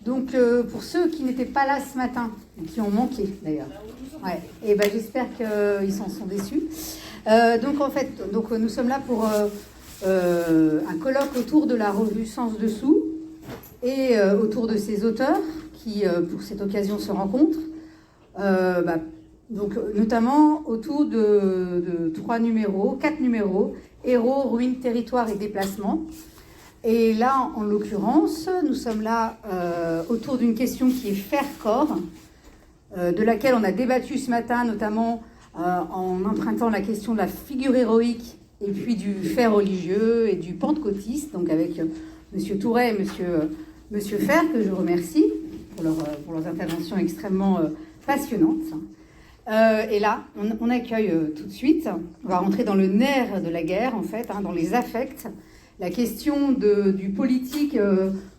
Donc, pour ceux qui n'étaient pas là ce matin, qui ont manqué d'ailleurs, ouais, et ben, j'espère qu'ils s'en sont déçus. Donc, en fait, nous sommes là pour un colloque autour de la revue Sens Dessous et autour de ses auteurs qui, pour cette occasion, se rencontrent. Donc, notamment autour de 4 numéros, Héros, Ruines, Territoires et Déplacements. Et là, en l'occurrence, nous sommes là autour d'une question qui est fer-corps, de laquelle on a débattu ce matin, notamment en empruntant la question de la figure héroïque et puis du fait religieux et du pentecôtiste, donc avec M. Touret et M. Fer, que je remercie pour leurs interventions extrêmement passionnantes. Et là, on accueille tout de suite, on va rentrer dans le nerf de la guerre, en fait, dans les affects, la question du politique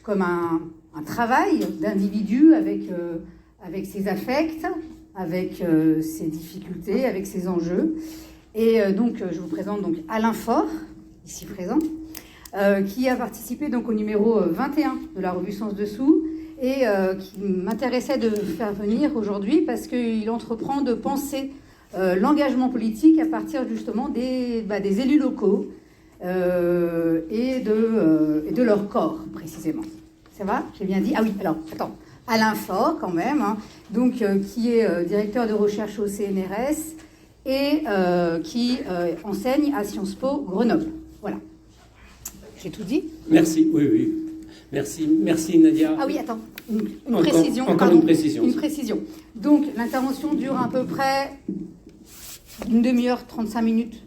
comme un travail d'individu avec ses affects, avec ses difficultés, avec ses enjeux. Et donc, je vous présente donc Alain Faure, ici présent, qui a participé donc au numéro 21 de la revue Sens Dessous et qui m'intéressait de faire venir aujourd'hui parce qu'il entreprend de penser l'engagement politique à partir justement des élus locaux et de leur corps, précisément. Ça va? J'ai bien dit? Ah oui, alors, attends. Alain Faure, quand même, donc, qui est directeur de recherche au CNRS et qui enseigne à Sciences Po Grenoble. Voilà. J'ai tout dit? Merci, oui. Merci Nadia. Ah oui, attends, une précision. Encore une précision. Une précision. Donc, l'intervention dure à peu près une demi-heure, 35 minutes.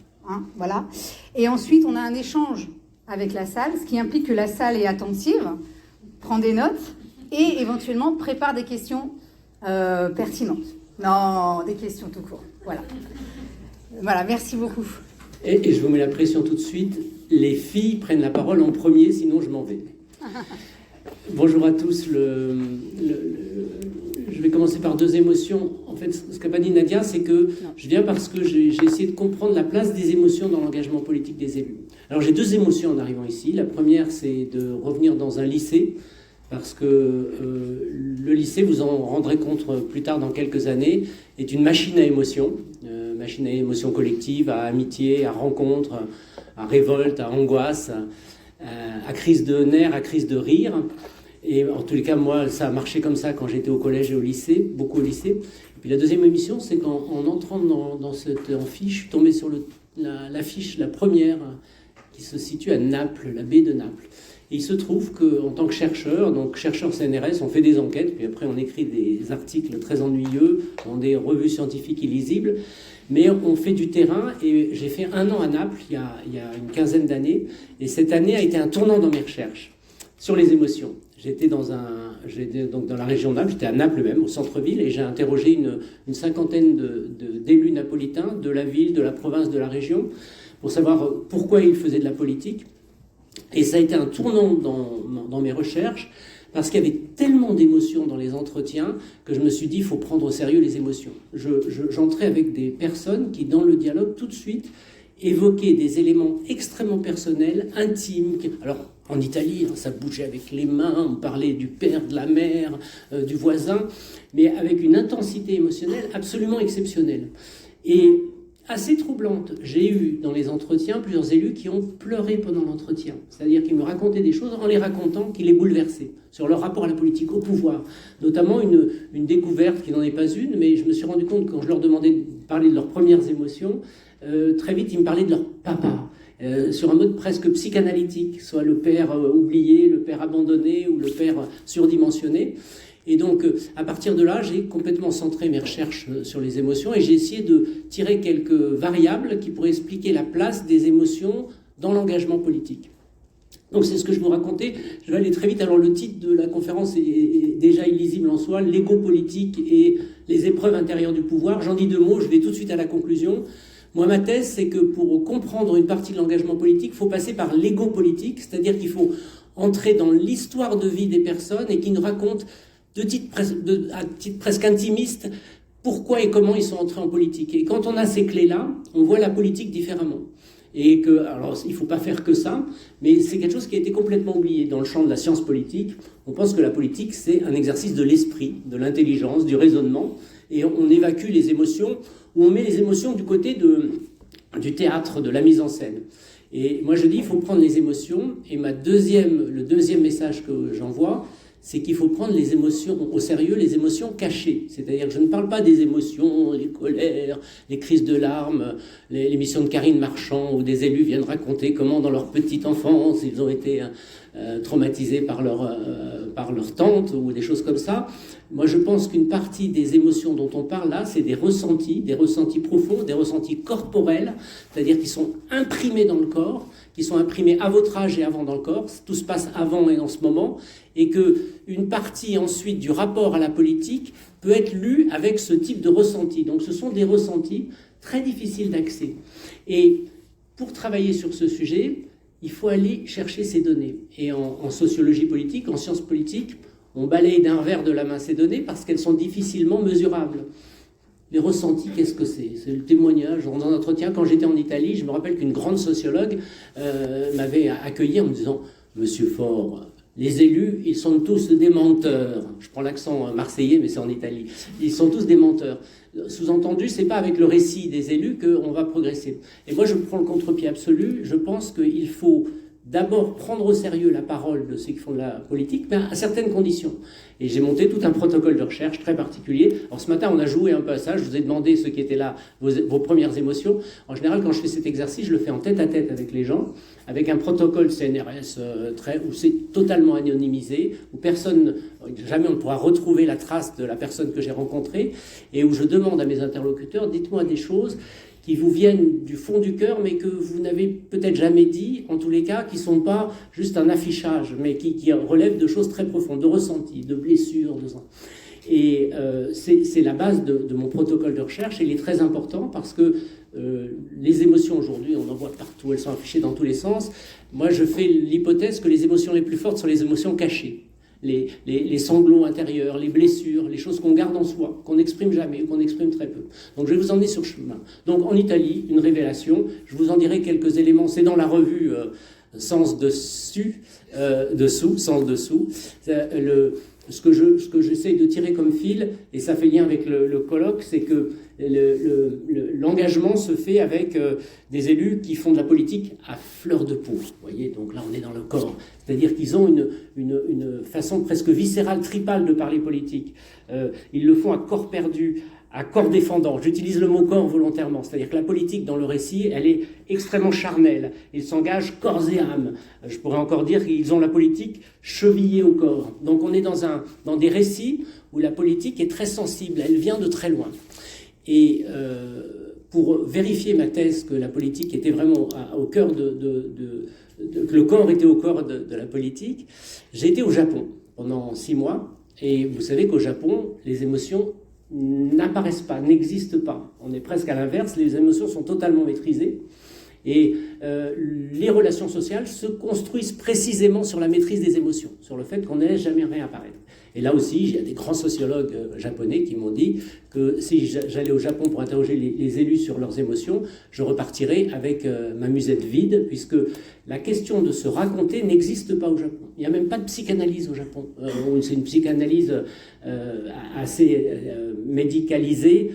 Voilà. Et ensuite, on a un échange avec la salle, ce qui implique que la salle est attentive, prend des notes et éventuellement prépare des questions pertinentes. Non, des questions tout court. Voilà, merci beaucoup. Et je vous mets la pression tout de suite. Les filles prennent la parole en premier, sinon je m'en vais. Bonjour à tous. Je vais commencer par 2 émotions. En fait, ce qu'a pas dit Nadia, c'est que je viens parce que j'ai essayé de comprendre la place des émotions dans l'engagement politique des élus. Alors j'ai 2 émotions en arrivant ici. La première, c'est de revenir dans un lycée, parce que le lycée, vous en rendrez compte plus tard dans quelques années, est une machine à émotions collectives, à amitié, à rencontres, à révolte, à angoisse, à crise de nerfs, à crise de rire. Et en tous les cas, moi, ça a marché comme ça quand j'étais au collège et au lycée, beaucoup au lycée. Et puis la deuxième émission, c'est qu'en entrant dans cette amphi, je suis tombé sur l'affiche, la première, qui se situe à Naples, la baie de Naples. Et il se trouve qu'en tant que chercheur, donc chercheur CNRS, on fait des enquêtes, puis après on écrit des articles très ennuyeux dans des revues scientifiques illisibles, mais on fait du terrain, et j'ai fait 1 an à Naples il y a une quinzaine d'années, et cette année a été un tournant dans mes recherches sur les émotions. J'étais donc dans la région de Naples, j'étais à Naples même, au centre-ville, et j'ai interrogé une cinquantaine d'élus napolitains de la ville, de la province, de la région, pour savoir pourquoi ils faisaient de la politique. Et ça a été un tournant dans mes recherches, parce qu'il y avait tellement d'émotions dans les entretiens que je me suis dit, il faut prendre au sérieux les émotions. J'entrais avec des personnes qui, dans le dialogue, tout de suite, évoquaient des éléments extrêmement personnels, intimes. Alors, en Italie, ça bougeait avec les mains, on parlait du père, de la mère, du voisin, mais avec une intensité émotionnelle absolument exceptionnelle. Et assez troublante. J'ai eu dans les entretiens plusieurs élus qui ont pleuré pendant l'entretien. C'est-à-dire qu'ils me racontaient des choses en les racontant qui les bouleversaient sur leur rapport à la politique, au pouvoir. Notamment une découverte qui n'en est pas une, mais je me suis rendu compte que quand je leur demandais de parler de leurs premières émotions, très vite ils me parlaient de leur papa. Sur un mode presque psychanalytique, soit le père oublié, le père abandonné ou le père surdimensionné. Et donc, à partir de là, j'ai complètement centré mes recherches sur les émotions et j'ai essayé de tirer quelques variables qui pourraient expliquer la place des émotions dans l'engagement politique. Donc, c'est ce que je vous racontais. Je vais aller très vite. Alors, le titre de la conférence est déjà illisible en soi, l'ego politique et les épreuves intérieures du pouvoir. J'en dis 2 mots, je vais tout de suite à la conclusion. Moi, ma thèse, c'est que pour comprendre une partie de l'engagement politique, il faut passer par l'ego politique, c'est-à-dire qu'il faut entrer dans l'histoire de vie des personnes et qu'ils nous racontent à titre presque intimiste, pourquoi et comment ils sont entrés en politique. Et quand on a ces clés-là, on voit la politique différemment. Et que, alors, il ne faut pas faire que ça, mais c'est quelque chose qui a été complètement oublié dans le champ de la science politique. On pense que la politique, c'est un exercice de l'esprit, de l'intelligence, du raisonnement, et on évacue les émotions, ou on met les émotions du côté du théâtre, de la mise en scène. Et moi, je dis, il faut prendre les émotions, et le deuxième message que j'envoie, c'est qu'il faut prendre les émotions au sérieux, les émotions cachées. C'est-à-dire que je ne parle pas des émotions, les colères, les crises de larmes, l'émission de Karine Marchand, où des élus viennent raconter comment, dans leur petite enfance, ils ont été traumatisés par leur tante, ou des choses comme ça. Moi, je pense qu'une partie des émotions dont on parle là, c'est des ressentis profonds, des ressentis corporels, c'est-à-dire qui sont imprimés dans le corps, qui sont imprimés à votre âge et avant dans le corps. Tout se passe avant et en ce moment, et qu'une partie ensuite du rapport à la politique peut être lue avec ce type de ressenti. Donc ce sont des ressentis très difficiles d'accès. Et pour travailler sur ce sujet, il faut aller chercher ces données. Et en sociologie politique, en sciences politiques, on balaye d'un revers de la main ces données parce qu'elles sont difficilement mesurables. Les ressentis, qu'est-ce que c'est? C'est le témoignage. Dans un entretien, quand j'étais en Italie, je me rappelle qu'une grande sociologue m'avait accueilli en me disant « Monsieur Faure, les élus, ils sont tous des menteurs. » Je prends l'accent marseillais, mais c'est en Italie. Ils sont tous des menteurs. Sous-entendu, c'est pas avec le récit des élus qu'on va progresser. Et moi, je prends le contre-pied absolu. Je pense qu'il faut d'abord prendre au sérieux la parole de ceux qui font de la politique, mais à certaines conditions. Et j'ai monté tout un protocole de recherche très particulier. Alors ce matin, on a joué un peu à ça. Je vous ai demandé, ceux qui étaient là, vos premières émotions. En général, quand je fais cet exercice, je le fais en tête-à-tête avec les gens, avec un protocole CNRS où c'est totalement anonymisé, où jamais on ne pourra retrouver la trace de la personne que j'ai rencontrée, et où je demande à mes interlocuteurs, dites-moi des choses qui vous viennent du fond du cœur, mais que vous n'avez peut-être jamais dit, en tous les cas, qui ne sont pas juste un affichage, mais qui relèvent de choses très profondes, de ressentis, de blessures, de ça. Et c'est la base de mon protocole de recherche, et il est très important parce que les émotions aujourd'hui, on en voit partout, elles sont affichées dans tous les sens. Moi, je fais l'hypothèse que les émotions les plus fortes sont les émotions cachées. Les sanglots intérieurs, les blessures, les choses qu'on garde en soi, qu'on n'exprime jamais ou qu'on exprime très peu. Donc je vais vous emmener sur le chemin. Donc en Italie, une révélation, je vous en dirai quelques éléments, c'est dans la revue Sens dessous. Ce que j'essaie de tirer comme fil, et ça fait lien avec le colloque, c'est que l'engagement se fait avec des élus qui font de la politique à fleur de peau. Vous voyez, donc là on est dans le corps. C'est-à-dire qu'ils ont une façon presque viscérale, tripale de parler politique. Ils le font à corps perdu, à corps défendant. J'utilise le mot corps volontairement. C'est-à-dire que la politique, dans le récit, elle est extrêmement charnelle. Ils s'engagent corps et âme. Je pourrais encore dire qu'ils ont la politique chevillée au corps. Donc on est dans des récits où la politique est très sensible. Elle vient de très loin. Et pour vérifier ma thèse que la politique était vraiment au cœur que le corps était au corps de la politique, j'ai été au Japon pendant 6 mois. Et vous savez qu'au Japon, les émotions n'apparaissent pas, n'existent pas. On est presque à l'inverse, les émotions sont totalement maîtrisées. Et les relations sociales se construisent précisément sur la maîtrise des émotions, sur le fait qu'on ne laisse jamais rien apparaître. Et là aussi, il y a des grands sociologues japonais qui m'ont dit que si j'allais au Japon pour interroger les élus sur leurs émotions, je repartirais avec ma musette vide, puisque la question de se raconter n'existe pas au Japon. Il n'y a même pas de psychanalyse au Japon. C'est une psychanalyse assez médicalisée,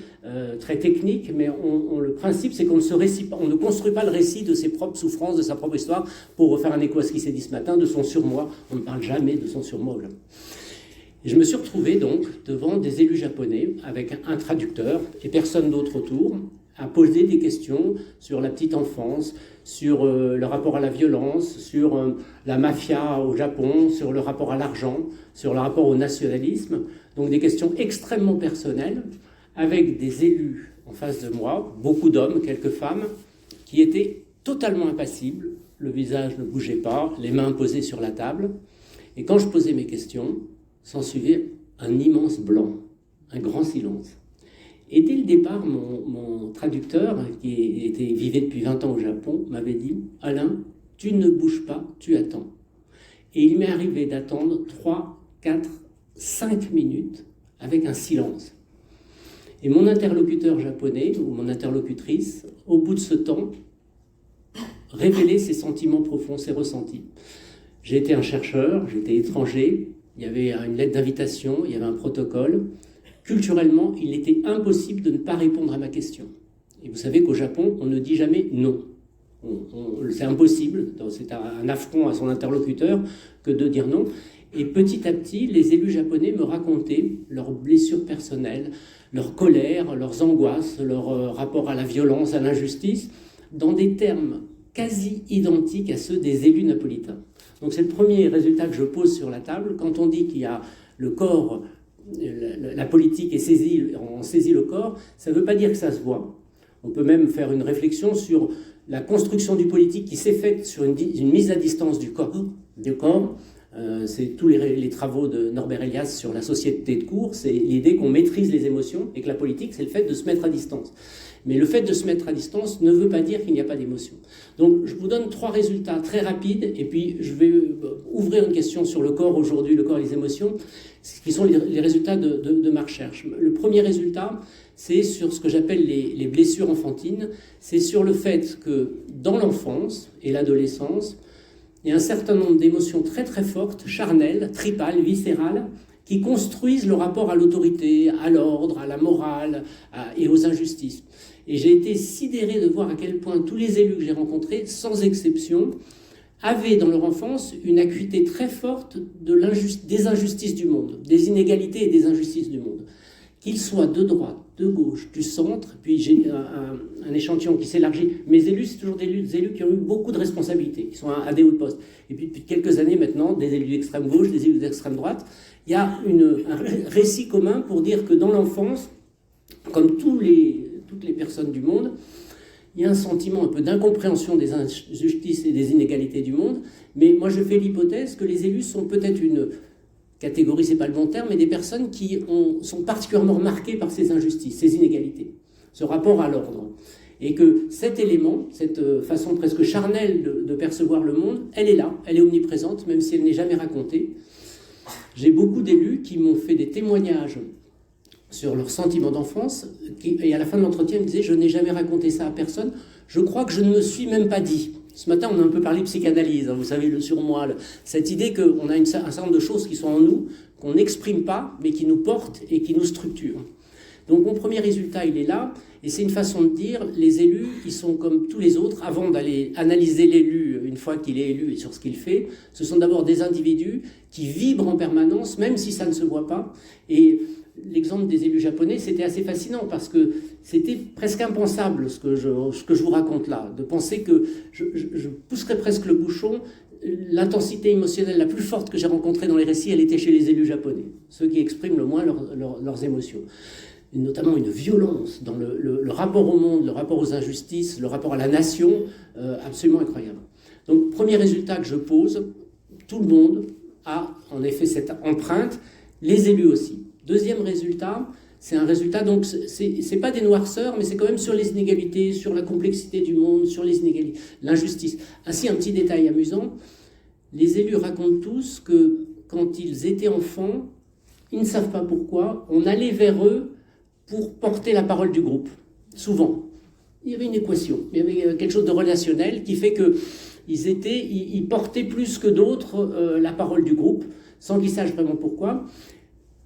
très technique, mais le principe, c'est qu'on ne construit pas le récit de ses propres souffrances, de sa propre histoire, pour refaire un écho à ce qui s'est dit ce matin, de son surmoi. On ne parle jamais de son surmoi au Japon. Et je me suis retrouvé donc devant des élus japonais avec un traducteur et personne d'autre autour à poser des questions sur la petite enfance, sur le rapport à la violence, sur la mafia au Japon, sur le rapport à l'argent, sur le rapport au nationalisme. Donc des questions extrêmement personnelles avec des élus en face de moi, beaucoup d'hommes, quelques femmes, qui étaient totalement impassibles, le visage ne bougeait pas, les mains posées sur la table. Et quand je posais mes questions, s'en suivait un immense blanc, un grand silence. Et dès le départ, mon traducteur, qui vivait depuis 20 ans au Japon, m'avait dit « Alain, tu ne bouges pas, tu attends ». Et il m'est arrivé d'attendre 3, 4, 5 minutes avec un silence. Et mon interlocuteur japonais, ou mon interlocutrice, au bout de ce temps, révéler ses sentiments profonds, ses ressentis. J'ai été un chercheur, j'étais étranger, il y avait une lettre d'invitation, il y avait un protocole. Culturellement, il était impossible de ne pas répondre à ma question. Et vous savez qu'au Japon, on ne dit jamais non. C'est impossible, c'est un affront à son interlocuteur que de dire non. Et petit à petit, les élus japonais me racontaient leurs blessures personnelles, leur colère, leurs angoisses, leur rapport à la violence, à l'injustice, dans des termes quasi identiques à ceux des élus napolitains. Donc c'est le premier résultat que je pose sur la table. Quand on dit qu'il y a le corps, la politique est saisie, on saisit le corps, ça ne veut pas dire que ça se voit. On peut même faire une réflexion sur la construction du politique qui s'est faite sur une mise à distance du corps. C'est tous les travaux de Norbert Elias sur la société de cours, c'est l'idée qu'on maîtrise les émotions et que la politique, c'est le fait de se mettre à distance. Mais le fait de se mettre à distance ne veut pas dire qu'il n'y a pas d'émotion. Donc je vous donne 3 résultats très rapides et puis je vais ouvrir une question sur le corps aujourd'hui, le corps et les émotions, qui sont les résultats de ma recherche. Le premier résultat, c'est sur ce que j'appelle les blessures enfantines, c'est sur le fait que dans l'enfance et l'adolescence, il y a un certain nombre d'émotions très très fortes, charnelles, tripales, viscérales, qui construisent le rapport à l'autorité, à l'ordre, à la morale et aux injustices. Et j'ai été sidéré de voir à quel point tous les élus que j'ai rencontrés, sans exception, avaient dans leur enfance une acuité très forte des injustices du monde, des inégalités et des injustices du monde. Qu'ils soient de droite, de gauche, du centre, puis j'ai un échantillon qui s'élargit. Mes élus, c'est toujours des élus qui ont eu beaucoup de responsabilités, qui sont à des hauts postes. Et puis depuis quelques années maintenant, des élus d'extrême gauche, des élus d'extrême droite, il y a un récit commun pour dire que dans l'enfance, comme toutes les personnes du monde, il y a un sentiment un peu d'incompréhension des injustices et des inégalités du monde. Mais moi, je fais l'hypothèse que les élus sont peut-être une catégorie, c'est pas le bon terme, mais des personnes qui sont particulièrement marquées par ces injustices, ces inégalités, ce rapport à l'ordre. Et que cet élément, cette façon presque charnelle de percevoir le monde, elle est là, elle est omniprésente, même si elle n'est jamais racontée. J'ai beaucoup d'élus qui m'ont fait des témoignages sur leurs sentiments d'enfance, et à la fin de l'entretien, ils me disaient « Je n'ai jamais raconté ça à personne, je crois que je ne me suis même pas dit ». Ce matin, on a un peu parlé de psychanalyse, hein, vous savez, le surmoi, cette idée qu'on a un certain nombre de choses qui sont en nous, qu'on n'exprime pas, mais qui nous portent et qui nous structurent. Donc mon premier résultat, il est là, et c'est une façon de dire, les élus, ils sont comme tous les autres, avant d'aller analyser l'élu, une fois qu'il est élu et sur ce qu'il fait, ce sont d'abord des individus qui vibrent en permanence, même si ça ne se voit pas, et l'exemple des élus japonais, c'était assez fascinant parce que c'était presque impensable ce que je vous raconte là, de penser que je pousserais presque le bouchon. L'intensité émotionnelle la plus forte que j'ai rencontrée dans les récits, elle était chez les élus japonais, ceux qui expriment le moins leurs émotions. Et notamment une violence dans le rapport au monde, le rapport aux injustices, le rapport à la nation, absolument incroyable. Donc, premier résultat que je pose, tout le monde a en effet cette empreinte, les élus aussi. Deuxième résultat, c'est un résultat, donc c'est pas des noirceurs, mais c'est quand même sur les inégalités, sur la complexité du monde, sur les inégalités, l'injustice. Ainsi, un petit détail amusant, les élus racontent tous que quand ils étaient enfants, ils ne savent pas pourquoi, on allait vers eux pour porter la parole du groupe, souvent. Il y avait une équation, il y avait quelque chose de relationnel qui fait qu'ils portaient plus que d'autres la parole du groupe, sans qu'ils sachent vraiment pourquoi.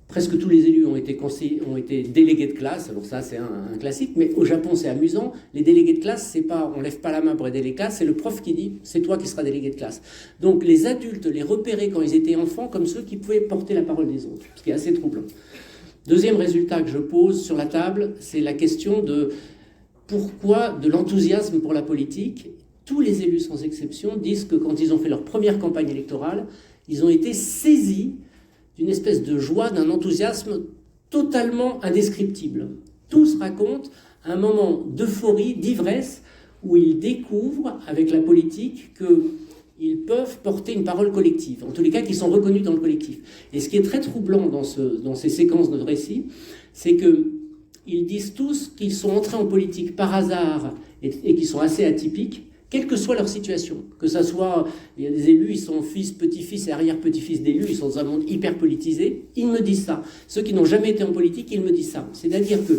Presque tous les élus ont été délégués de classe, alors ça c'est un classique, mais au Japon c'est amusant, les délégués de classe, c'est pas, on lève pas la main pour être délégué de classe, c'est le prof qui dit, c'est toi qui seras délégué de classe. Donc les adultes les repéraient quand ils étaient enfants comme ceux qui pouvaient porter la parole des autres, ce qui est assez troublant. Deuxième résultat que je pose sur la table, c'est la question de pourquoi de l'enthousiasme pour la politique. Tous les élus sans exception disent que quand ils ont fait leur première campagne électorale, ils ont été saisis d'une espèce de joie, d'un enthousiasme totalement indescriptible. Tous racontent un moment d'euphorie, d'ivresse, où ils découvrent, avec la politique, qu'ils peuvent porter une parole collective, en tous les cas qu'ils sont reconnus dans le collectif. Et ce qui est très troublant dans ces séquences de récits, c'est qu'ils disent tous qu'ils sont entrés en politique par hasard et qu'ils sont assez atypiques, quelle que soit leur situation, que ça soit, il y a des élus, ils sont fils, petits-fils et arrière-petits-fils d'élus, ils sont dans un monde hyper politisé, ils me disent ça. Ceux qui n'ont jamais été en politique, ils me disent ça. C'est-à-dire que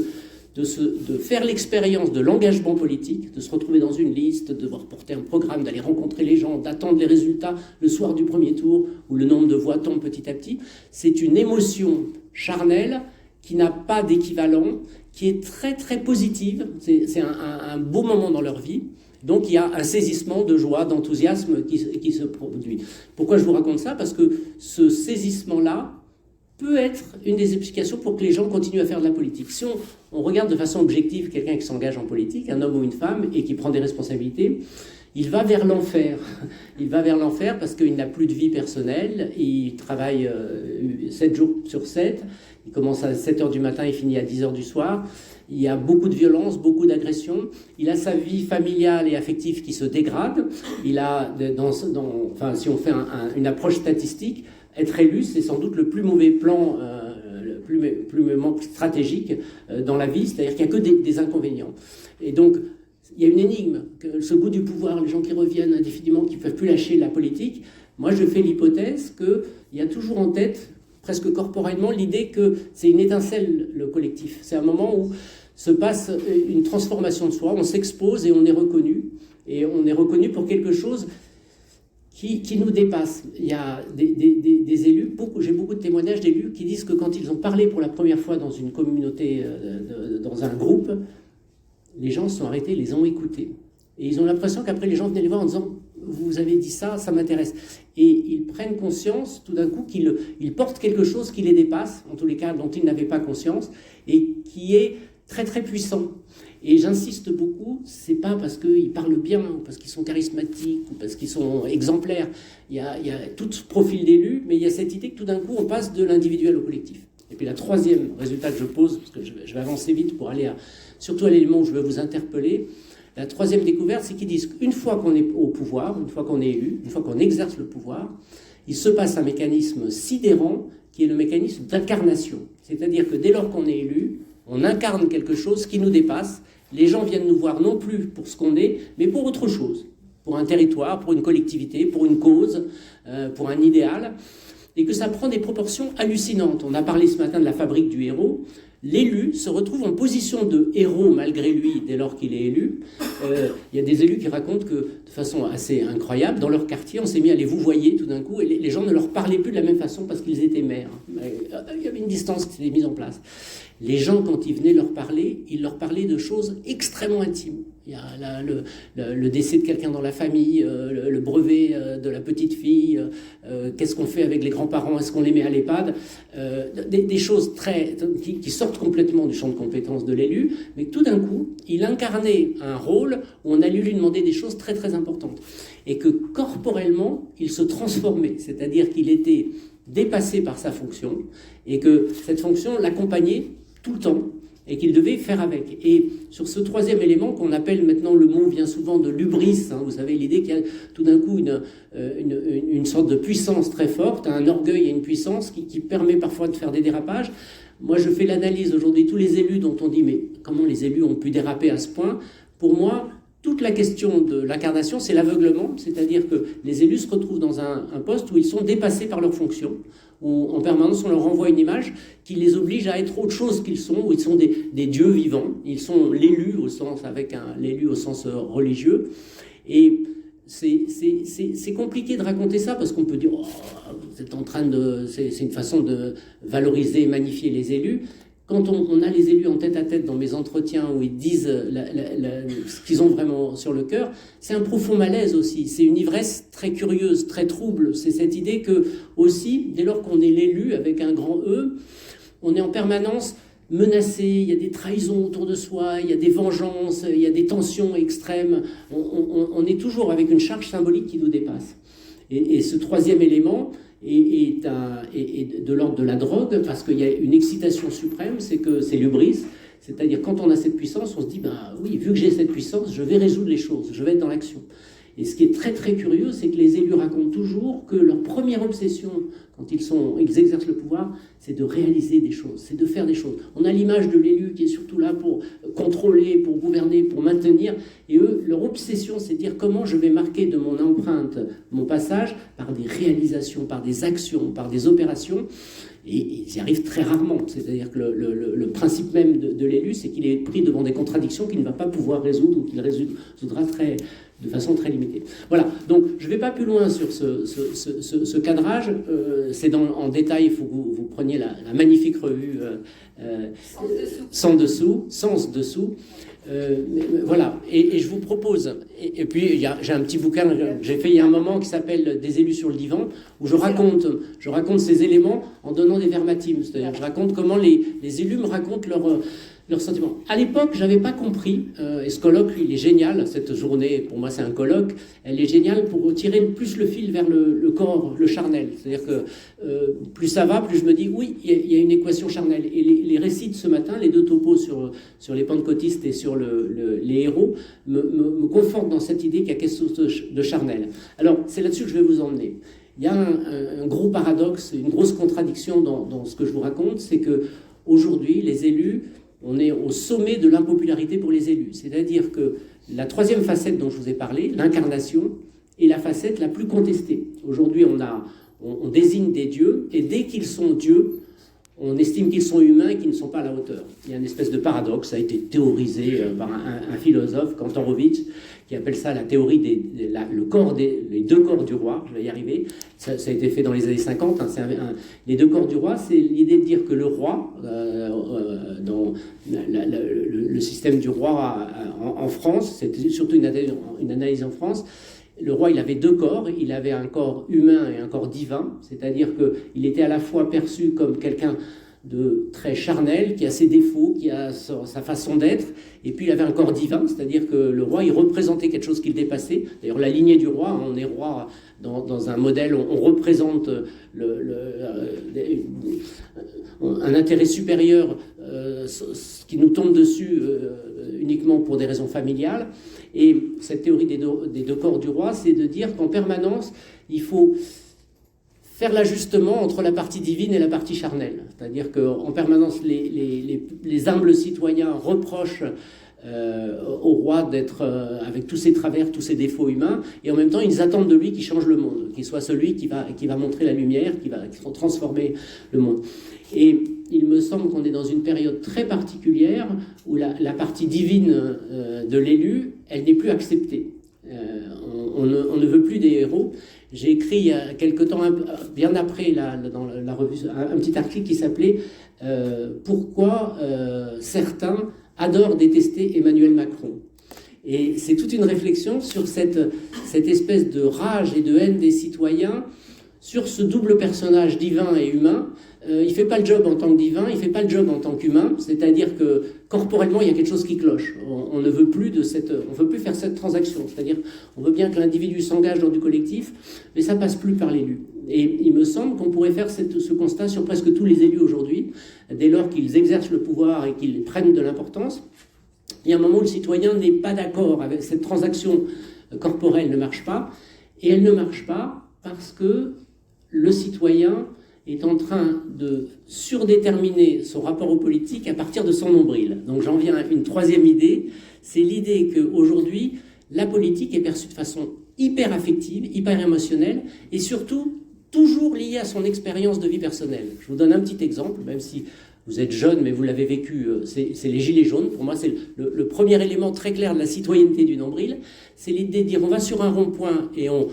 de faire l'expérience de l'engagement politique, de se retrouver dans une liste, de devoir porter un programme, d'aller rencontrer les gens, d'attendre les résultats le soir du premier tour, où le nombre de voix tombe petit à petit. C'est une émotion charnelle qui n'a pas d'équivalent, qui est très très positive. C'est un beau moment dans leur vie. Donc il y a un saisissement de joie, d'enthousiasme qui se produit. Pourquoi je vous raconte ça? Parce que ce saisissement-là peut être une des explications pour que les gens continuent à faire de la politique. Si on regarde de façon objective quelqu'un qui s'engage en politique, un homme ou une femme, et qui prend des responsabilités, il va vers l'enfer. Il va vers l'enfer parce qu'il n'a plus de vie personnelle, il travaille 7 jours sur 7, il commence à 7 heures du matin, il finit à 10 heures du soir. Il y a beaucoup de violence, beaucoup d'agressions. Il a sa vie familiale et affective qui se dégrade. Il a, si on fait une approche statistique, être élu, c'est sans doute le plus mauvais plan, le plus mauvais stratégique dans la vie, c'est-à-dire qu'il n'y a que des inconvénients. Et donc, il y a une énigme, que ce goût du pouvoir, les gens qui reviennent indéfiniment, qui ne peuvent plus lâcher la politique. Moi, je fais l'hypothèse qu'il y a toujours en tête, presque corporellement, l'idée que c'est une étincelle, le collectif. C'est un moment où se passe une transformation de soi, on s'expose et on est reconnu. Et on est reconnu pour quelque chose qui nous dépasse. Il y a des élus, j'ai beaucoup de témoignages d'élus qui disent que quand ils ont parlé pour la première fois dans une communauté, dans un groupe, les gens se sont arrêtés, les ont écoutés. Et ils ont l'impression qu'après les gens venaient les voir en disant « vous avez dit ça, ça m'intéresse ». Et ils prennent conscience tout d'un coup qu'ils portent quelque chose qui les dépasse, en tous les cas dont ils n'avaient pas conscience, et qui est très très puissant. Et j'insiste beaucoup, c'est pas parce qu'ils parlent bien, ou parce qu'ils sont charismatiques, ou parce qu'ils sont exemplaires. Il y a tout ce profil d'élu, mais il y a cette idée que tout d'un coup, on passe de l'individuel au collectif. Et puis la troisième résultat que je pose, parce que je vais avancer vite pour aller surtout à l'élément où je veux vous interpeller, la troisième découverte, c'est qu'ils disent qu'une fois qu'on est au pouvoir, une fois qu'on est élu, une fois qu'on exerce le pouvoir, il se passe un mécanisme sidérant qui est le mécanisme d'incarnation. C'est-à-dire que dès lors qu'on est élu, on incarne quelque chose qui nous dépasse. Les gens viennent nous voir non plus pour ce qu'on est, mais pour autre chose. Pour un territoire, pour une collectivité, pour une cause, pour un idéal. Et que ça prend des proportions hallucinantes. On a parlé ce matin de la fabrique du héros. L'élu se retrouve en position de héros malgré lui dès lors qu'il est élu. Il y a des élus qui racontent que, de façon assez incroyable, dans leur quartier, on s'est mis à les vouvoyer tout d'un coup, et les gens ne leur parlaient plus de la même façon parce qu'ils étaient maires. Il y avait une distance qui s'était mise en place. Les gens, quand ils venaient leur parler, ils leur parlaient de choses extrêmement intimes. Il y a là, le décès de quelqu'un dans la famille, le brevet de la petite fille, qu'est-ce qu'on fait avec les grands-parents, est-ce qu'on les met à l'EHPAD, des choses qui sortent complètement du champ de compétences de l'élu, mais tout d'un coup, il incarnait un rôle où on allait lui demander des choses très très importantes. Et que corporellement, il se transformait, c'est-à-dire qu'il était dépassé par sa fonction, et que cette fonction l'accompagnait tout le temps, et qu'il devait faire avec. Et sur ce troisième élément qu'on appelle maintenant, le mot vient souvent de l'hubris, vous savez, l'idée qu'il y a tout d'un coup une sorte de puissance très forte, un orgueil et une puissance qui permet parfois de faire des dérapages. Moi, je fais l'analyse aujourd'hui, tous les élus dont on dit, mais comment les élus ont pu déraper à ce point? Pour moi, toute la question de l'incarnation, c'est l'aveuglement, c'est-à-dire que les élus se retrouvent dans un poste où ils sont dépassés par leurs fonctions, où en permanence on leur renvoie une image qui les oblige à être autre chose qu'ils sont, où ils sont des dieux vivants, ils sont l'élu au sens, l'élu au sens religieux, et c'est compliqué de raconter ça parce qu'on peut dire, oh, vous êtes en train c'est une façon de valoriser et magnifier les élus. Quand on a les élus en tête-à-tête dans mes entretiens où ils disent ce qu'ils ont vraiment sur le cœur, c'est un profond malaise aussi. C'est une ivresse très curieuse, très trouble. C'est cette idée que, aussi, dès lors qu'on est l'élu avec un grand E, on est en permanence menacé, il y a des trahisons autour de soi, il y a des vengeances, il y a des tensions extrêmes. On est toujours avec une charge symbolique qui nous dépasse. Et ce troisième élément est de l'ordre de la drogue, parce qu'il y a une excitation suprême, c'est l'hubris, c'est-à-dire quand on a cette puissance, on se dit, oui, vu que j'ai cette puissance, je vais résoudre les choses, je vais être dans l'action. Et ce qui est très très curieux, c'est que les élus racontent toujours que leur première obsession, quand ils exercent le pouvoir, c'est de réaliser des choses, c'est de faire des choses. On a l'image de l'élu qui est surtout là pour contrôler, pour gouverner, pour maintenir. Et eux, leur obsession, c'est de dire comment je vais marquer de mon empreinte mon passage par des réalisations, par des actions, par des opérations. Et ils y arrivent très rarement. C'est-à-dire que le principe même de l'élu, c'est qu'il est pris devant des contradictions qu'il ne va pas pouvoir résoudre ou qu'il résoudra de façon très limitée. Voilà, donc je ne vais pas plus loin sur ce cadrage. C'est en détail, il faut que vous preniez la magnifique revue Sans dessous. Voilà, et je vous propose, et puis j'ai un petit bouquin que j'ai fait il y a un moment qui s'appelle Des élus sur le divan, où je raconte ces éléments en donnant des verbatim, c'est-à-dire je raconte comment les élus me racontent leurs sentiments. À l'époque, je n'avais pas compris, et ce colloque, il est génial, cette journée, pour moi c'est un colloque, elle est géniale pour tirer plus le fil vers le corps, le charnel. C'est-à-dire que plus ça va, plus je me dis, oui, il y a une équation charnelle. Et les récits de ce matin, les deux topos sur les pentecôtistes et sur les héros, me confortent dans cette idée qu'il y a quelque chose de charnel. Alors, c'est là-dessus que je vais vous emmener. Il y a un gros paradoxe, une grosse contradiction dans ce que je vous raconte, c'est qu'aujourd'hui, les élus, on est au sommet de l'impopularité pour les élus. C'est-à-dire que la troisième facette dont je vous ai parlé, l'incarnation, est la facette la plus contestée. Aujourd'hui, on désigne des dieux, et dès qu'ils sont dieux, on estime qu'ils sont humains et qu'ils ne sont pas à la hauteur. Il y a une espèce de paradoxe, ça a été théorisé par un philosophe, Kantorowicz, qui appelle ça la théorie les deux corps du roi. Je vais y arriver. Ça a été fait dans les années 50. Les deux corps du roi, c'est l'idée de dire que le roi, dans le système du roi en France, c'était surtout une analyse en France, le roi, il avait deux corps. Il avait un corps humain et un corps divin, c'est-à-dire qu'il était à la fois perçu comme quelqu'un de très charnel, qui a ses défauts, qui a sa façon d'être, et puis il avait un corps divin, c'est-à-dire que le roi, il représentait quelque chose qu'il dépassait. D'ailleurs, la lignée du roi, on est roi dans un modèle, on représente un intérêt supérieur qui nous tombe dessus uniquement pour des raisons familiales. Et cette théorie des deux corps du roi, c'est de dire qu'en permanence, il faut faire l'ajustement entre la partie divine et la partie charnelle. C'est-à-dire qu'en permanence, les humbles citoyens reprochent au roi d'être avec tous ses travers, tous ses défauts humains, et en même temps, ils attendent de lui qu'il change le monde, qu'il soit celui qui va montrer la lumière, qui va transformer le monde. Et il me semble qu'on est dans une période très particulière où la partie divine de l'élu, elle n'est plus acceptée. On ne veut plus des héros. J'ai écrit il y a quelque temps, bien après dans la revue, un petit article qui s'appelait « Pourquoi certains adorent détester Emmanuel Macron ». Et c'est toute une réflexion sur cette espèce de rage et de haine des citoyens sur ce double personnage divin et humain. Il ne fait pas le job en tant que divin, il ne fait pas le job en tant qu'humain, c'est-à-dire que corporellement, il y a quelque chose qui cloche. On ne veut plus faire cette transaction, c'est-à-dire on veut bien que l'individu s'engage dans du collectif, mais ça ne passe plus par l'élu. Et il me semble qu'on pourrait faire ce constat sur presque tous les élus aujourd'hui, dès lors qu'ils exercent le pouvoir et qu'ils prennent de l'importance. Il y a un moment où le citoyen n'est pas d'accord avec cette transaction corporelle, ne marche pas, et elle ne marche pas parce que le citoyen est en train de surdéterminer son rapport aux politiques à partir de son nombril. Donc j'en viens à une troisième idée, c'est l'idée qu'aujourd'hui, la politique est perçue de façon hyper affective, hyper émotionnelle, et surtout toujours liée à son expérience de vie personnelle. Je vous donne un petit exemple, même si vous êtes jeune, mais vous l'avez vécu, c'est les gilets jaunes. Pour moi, c'est le premier élément très clair de la citoyenneté du nombril. C'est l'idée de dire, on va sur un rond-point et on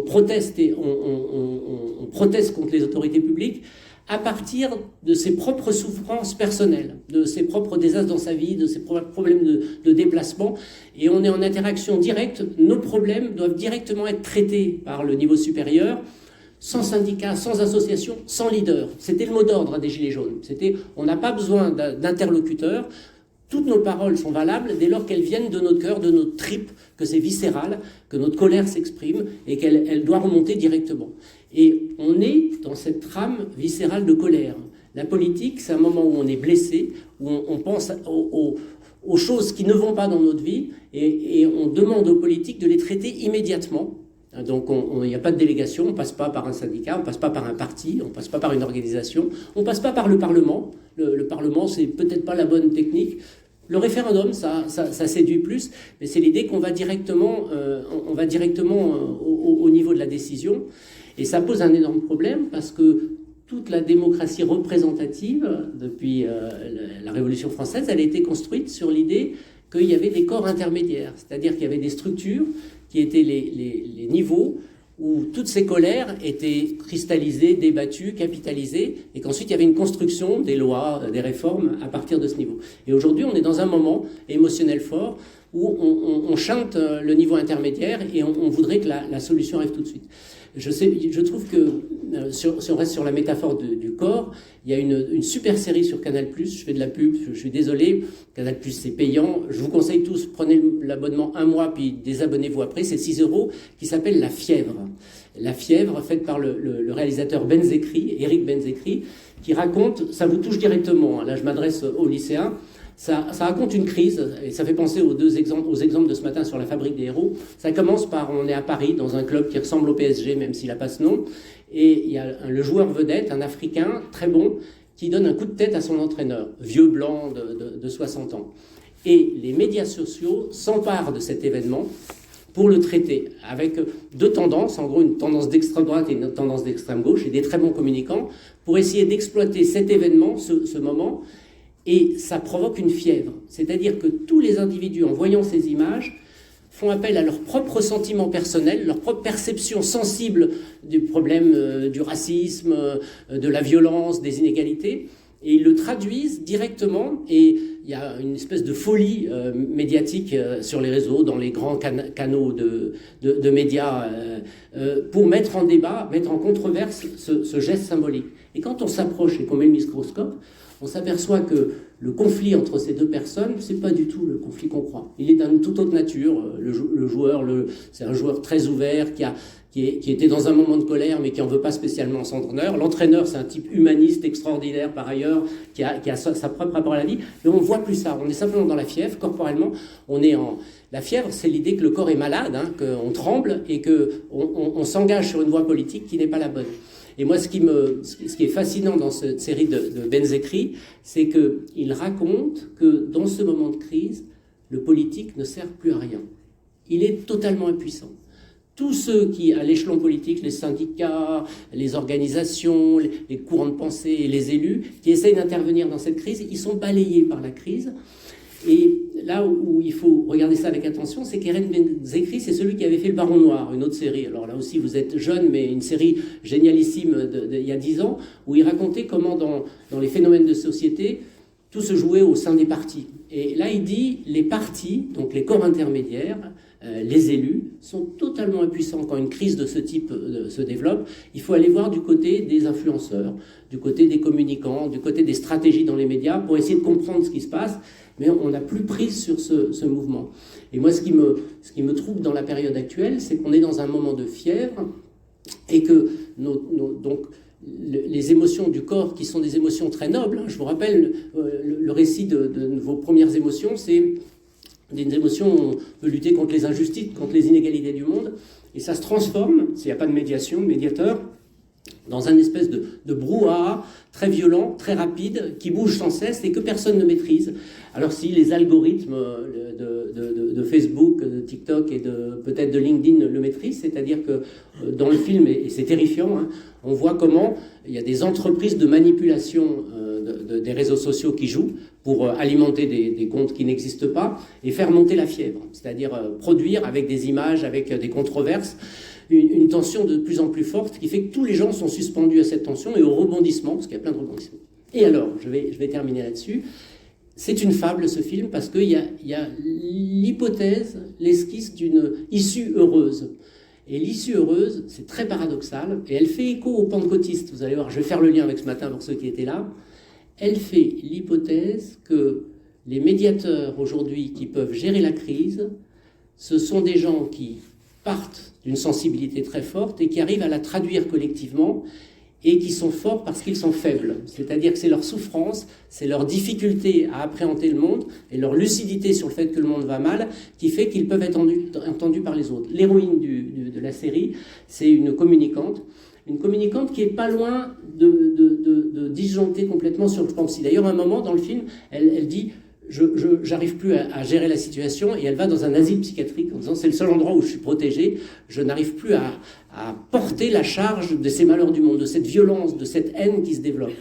proteste, et on proteste contre les autorités publiques à partir de ses propres souffrances personnelles, de ses propres désastres dans sa vie, de ses problèmes de déplacement. Et on est en interaction directe. Nos problèmes doivent directement être traités par le niveau supérieur, sans syndicat, sans association, sans leader. C'était le mot d'ordre des Gilets jaunes. C'était, on n'a pas besoin d'interlocuteurs. Toutes nos paroles sont valables dès lors qu'elles viennent de notre cœur, de notre tripes, que c'est viscéral, que notre colère s'exprime et qu'elle doit remonter directement. Et on est dans cette trame viscérale de colère. La politique, c'est un moment où on est blessé, où on pense aux choses qui ne vont pas dans notre vie et on demande aux politiques de les traiter immédiatement. Donc il n'y a pas de délégation, on ne passe pas par un syndicat, on ne passe pas par un parti, on ne passe pas par une organisation, on ne passe pas par le Parlement. Le Parlement, c'est peut-être pas la bonne technique. Le référendum, ça séduit plus, mais c'est l'idée qu'on va directement, au niveau de la décision. Et ça pose un énorme problème parce que toute la démocratie représentative, depuis la Révolution française, elle a été construite sur l'idée qu'il y avait des corps intermédiaires, c'est-à-dire qu'il y avait des structures qui étaient les niveaux où toutes ces colères étaient cristallisées, débattues, capitalisées, et qu'ensuite il y avait une construction des lois, des réformes à partir de ce niveau. Et aujourd'hui, on est dans un moment émotionnel fort où on chante le niveau intermédiaire et on voudrait que la solution arrive tout de suite. Je trouve que, si on reste sur la métaphore du corps, il y a une super série sur Canal+, je fais de la pub, je suis désolé, Canal+, c'est payant, je vous conseille tous, prenez l'abonnement un mois, puis désabonnez-vous après, c'est 6 €, qui s'appelle La Fièvre. La Fièvre, faite par le réalisateur Benzekri, Eric Benzekri, qui raconte, ça vous touche directement, hein, là je m'adresse aux lycéens, ça raconte une crise, et ça fait penser aux exemples de ce matin sur la fabrique des héros. Ça commence par, on est à Paris, dans un club qui ressemble au PSG, même s'il n'a pas ce nom, et il y a le joueur vedette, un Africain très bon, qui donne un coup de tête à son entraîneur, vieux blanc de 60 ans. Et les médias sociaux s'emparent de cet événement pour le traiter, avec deux tendances, en gros une tendance d'extrême droite et une tendance d'extrême gauche, et des très bons communicants, pour essayer d'exploiter cet événement, ce moment. Et ça provoque une fièvre. C'est-à-dire que tous les individus, en voyant ces images, font appel à leurs propres sentiments personnels, leur propre perception sensible du problème du racisme, de la violence, des inégalités, et ils le traduisent directement, et il y a une espèce de folie médiatique sur les réseaux, dans les grands canaux de médias, pour mettre en débat, mettre en controverse ce geste symbolique. Et quand on s'approche et qu'on met le microscope, on s'aperçoit que le conflit entre ces deux personnes, c'est pas du tout le conflit qu'on croit. Il est d'une toute autre nature. Le joueur, c'est un joueur très ouvert qui était dans un moment de colère, mais qui en veut pas spécialement à son entraîneur. L'entraîneur, c'est un type humaniste extraordinaire par ailleurs, qui a sa propre rapport à la vie. Mais on voit plus ça. On est simplement dans la fièvre, corporellement. La fièvre, c'est l'idée que le corps est malade, hein, qu'on tremble et qu'on s'engage sur une voie politique qui n'est pas la bonne. Et moi, ce qui est fascinant dans cette série de Benzekri, c'est qu'il raconte que dans ce moment de crise, le politique ne sert plus à rien. Il est totalement impuissant. Tous ceux qui, à l'échelon politique, les syndicats, les organisations, les courants de pensée et les élus, qui essayent d'intervenir dans cette crise, ils sont balayés par la crise. Et là où il faut regarder ça avec attention, c'est qu'Eric Benzekri, c'est celui qui avait fait Le Baron Noir, une autre série. Alors là aussi, vous êtes jeune, mais une série génialissime il y a 10 ans, où il racontait comment dans les phénomènes de société, tout se jouait au sein des partis. Et là, il dit, les partis, donc les corps intermédiaires, les élus, sont totalement impuissants quand une crise de ce type se développe. Il faut aller voir du côté des influenceurs, du côté des communicants, du côté des stratégies dans les médias, pour essayer de comprendre ce qui se passe. Mais on n'a plus prise sur ce mouvement. Et moi, ce qui me trouble dans la période actuelle, c'est qu'on est dans un moment de fièvre et que donc, les émotions du corps, qui sont des émotions très nobles, hein, je vous rappelle, le récit de vos premières émotions, c'est des émotions où on peut lutter contre les injustices, contre les inégalités du monde, et ça se transforme, s'il n'y a pas de médiation, de médiateur, dans un espèce de brouhaha très violent, très rapide, qui bouge sans cesse et que personne ne maîtrise. Alors si les algorithmes de Facebook, de TikTok et peut-être de LinkedIn le maîtrisent, c'est-à-dire que dans le film, et c'est terrifiant, hein, on voit comment il y a des entreprises de manipulation des réseaux sociaux qui jouent pour alimenter des comptes qui n'existent pas et faire monter la fièvre, c'est-à-dire produire avec des images, avec des controverses, une tension de plus en plus forte qui fait que tous les gens sont suspendus à cette tension et au rebondissement, parce qu'il y a plein de rebondissements. Et alors, je vais terminer là-dessus. C'est une fable, ce film, parce qu'il y a l'hypothèse, l'esquisse d'une issue heureuse. Et l'issue heureuse, c'est très paradoxal, et elle fait écho aux pentecôtistes. Vous allez voir, je vais faire le lien avec ce matin pour ceux qui étaient là. Elle fait l'hypothèse que les médiateurs aujourd'hui qui peuvent gérer la crise, ce sont des gens qui partent d'une sensibilité très forte et qui arrivent à la traduire collectivement et qui sont forts parce qu'ils sont faibles. C'est-à-dire que c'est leur souffrance, c'est leur difficulté à appréhender le monde et leur lucidité sur le fait que le monde va mal qui fait qu'ils peuvent être entendus par les autres. L'héroïne de la série, c'est une communicante qui est pas loin de disjoncter complètement sur le psy. D'ailleurs, à un moment dans le film, elle dit j'arrive plus à gérer la situation, et elle va dans un asile psychiatrique en disant c'est le seul endroit où je suis protégée, je n'arrive plus à porter la charge de ces malheurs du monde, de cette violence, de cette haine qui se développe.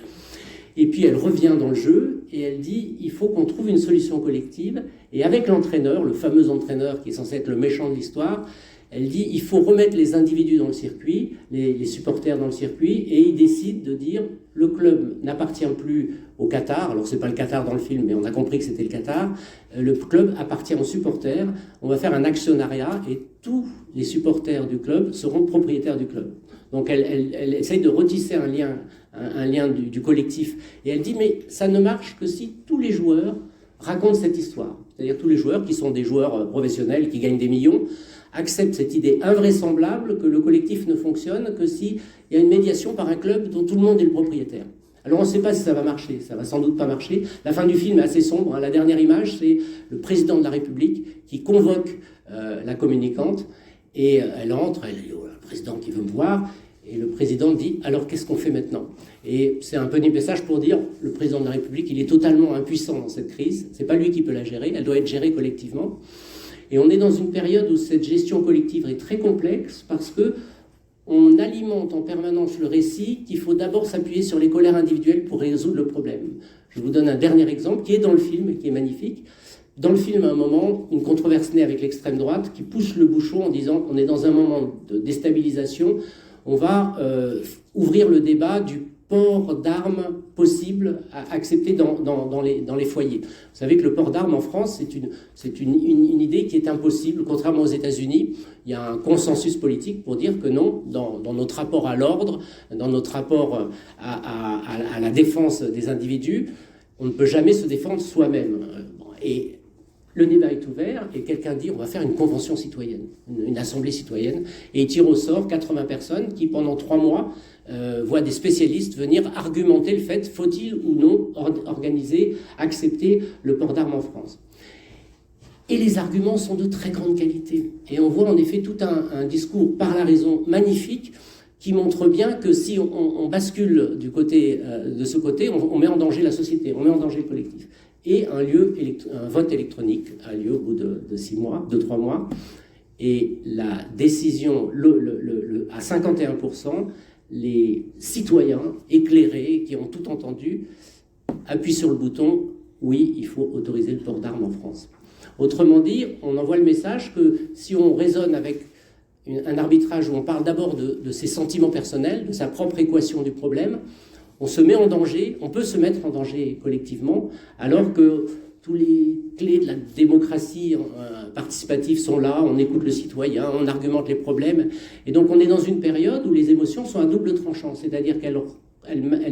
Et puis elle revient dans le jeu et elle dit il faut qu'on trouve une solution collective, et avec l'entraîneur, le fameux entraîneur qui est censé être le méchant de l'histoire, elle dit il faut remettre les individus dans le circuit, les supporters dans le circuit, et il décide de dire le club n'appartient plus au Qatar. Alors c'est pas le Qatar dans le film, mais on a compris que c'était le Qatar. Le club appartient aux supporters. On va faire un actionnariat et tous les supporters du club seront propriétaires du club. Donc elle essaye de retisser un lien du collectif. Et elle dit mais ça ne marche que si tous les joueurs racontent cette histoire. C'est-à-dire tous les joueurs qui sont des joueurs professionnels qui gagnent des millions acceptent cette idée invraisemblable que le collectif ne fonctionne que s'il y a une médiation par un club dont tout le monde est le propriétaire. Alors on ne sait pas si ça va marcher, ça va sans doute pas marcher. La fin du film est assez sombre, hein. La dernière image, c'est le président de la République qui convoque la communicante, et elle entre, elle dit oh, le président qui veut me voir, et le président dit alors qu'est-ce qu'on fait maintenant? Et c'est un petit message pour dire le président de la République, il est totalement impuissant dans cette crise, c'est pas lui qui peut la gérer, elle doit être gérée collectivement. Et on est dans une période où cette gestion collective est très complexe parce que on alimente en permanence le récit qu'il faut d'abord s'appuyer sur les colères individuelles pour résoudre le problème. Je vous donne un dernier exemple qui est dans le film et qui est magnifique. Dans le film, à un moment, une controverse naît avec l'extrême droite qui pousse le bouchon en disant on est dans un moment de déstabilisation, on va ouvrir le débat du port d'armes possible à accepter dans les foyers. Vous savez que le port d'armes en France, c'est une idée qui est impossible. Contrairement aux États-Unis, il y a un consensus politique pour dire que non, dans notre rapport à l'ordre, dans notre rapport à la défense des individus, on ne peut jamais se défendre soi-même. Et le débat est ouvert et quelqu'un dit on va faire une convention citoyenne, une assemblée citoyenne, et il tire au sort 80 personnes qui pendant 3 mois voient des spécialistes venir argumenter le fait faut-il ou non organiser, accepter le port d'armes en France. Et les arguments sont de très grande qualité. Et on voit en effet tout un discours par la raison magnifique qui montre bien que si on bascule de ce côté, on met en danger la société, on met en danger le collectif. Et un vote électronique a lieu au bout de 3 mois. Et la décision, à 51%, les citoyens éclairés qui ont tout entendu appuient sur le bouton « Oui, il faut autoriser le port d'armes en France ». Autrement dit, on envoie le message que si on raisonne avec un arbitrage où on parle d'abord de ses sentiments personnels, de sa propre équation du problème, on se met en danger, on peut se mettre en danger collectivement, alors que tous les clés de la démocratie participative sont là, on écoute le citoyen, on argumente les problèmes, et donc on est dans une période où les émotions sont à double tranchant, c'est-à-dire qu'elles